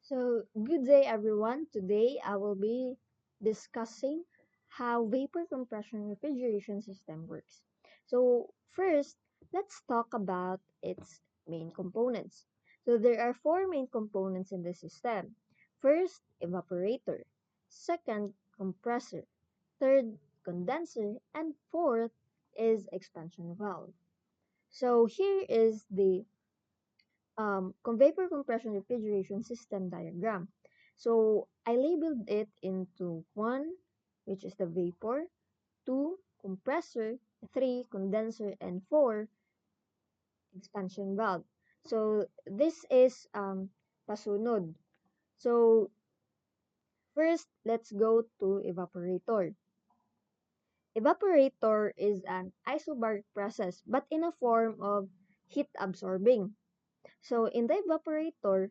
So, good day everyone. Today I will be discussing how vapor compression refrigeration system works. So, first, let's talk about its main components. So, there are four main components in the system. First, evaporator. Second, compressor. Third, condenser. And fourth is expansion valve. So, here is the vapor compression refrigeration system diagram. So I labeled it into 1, which is the vapor, 2, compressor, 3, condenser, and 4, expansion valve. So this is pasunod. So first, let's go to evaporator. Evaporator is an isobaric process but in a form of heat absorbing. So in the evaporator,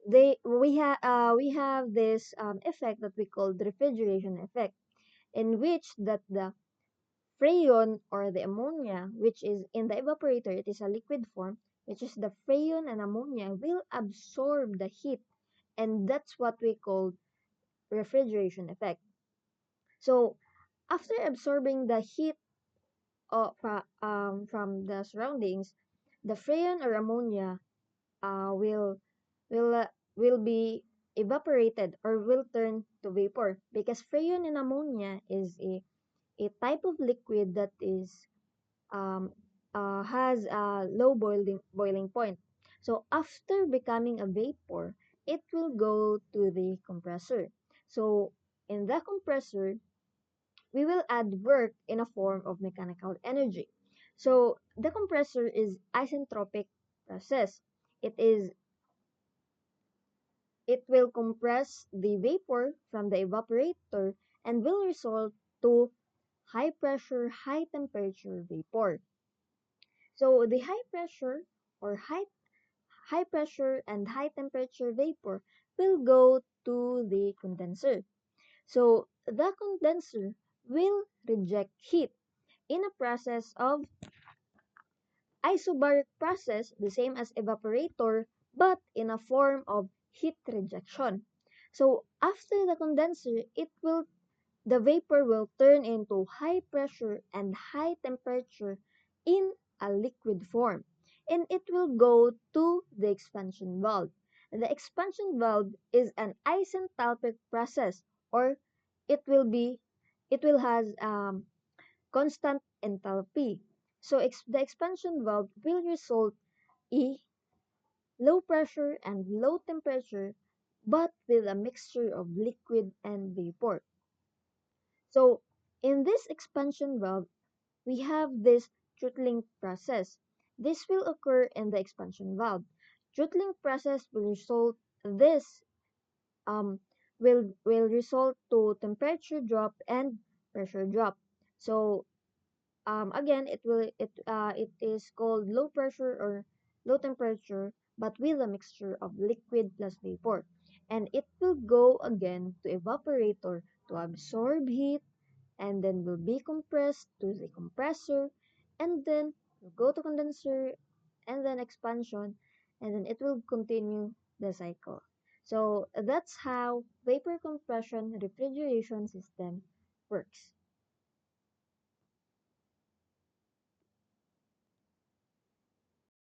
we have this effect that we call the refrigeration effect, in which that the freon or the ammonia, which is in the evaporator, it is a liquid form, which is the freon and ammonia will absorb the heat, and that's what we call refrigeration effect. So after absorbing the heat from the surroundings, the freon or ammonia uh, will will uh, will be evaporated or will turn to vapor because freon and ammonia is a type of liquid that is um, has a low boiling point. So after becoming a vapor, it will go to the compressor. So in the compressor, we will add work in a form of mechanical energy. So the compressor is isentropic process. It will compress the vapor from the evaporator and will result to high pressure, high temperature vapor. So the high pressure or high pressure and high temperature vapor will go to the condenser. So the condenser will reject heat in a process of isobaric process, the same as evaporator, but in a form of heat rejection. So after the condenser, the vapor will turn into high pressure and high temperature in a liquid form, and it will go to the expansion valve. The expansion valve is an isenthalpic process, or it will be it will has constant enthalpy. So the expansion valve will result in low pressure and low temperature, but with a mixture of liquid and vapor. So in this expansion valve, we have this throttling process. This will occur in the expansion valve. Throttling process will result this um will result to temperature drop and pressure drop. So again, it is called low pressure or low temperature, but with a mixture of liquid plus vapor, and it will go again to evaporator to absorb heat, and then will be compressed to the compressor, and then will go to condenser, and then expansion, and then it will continue the cycle. So that's how vapor compression refrigeration system works.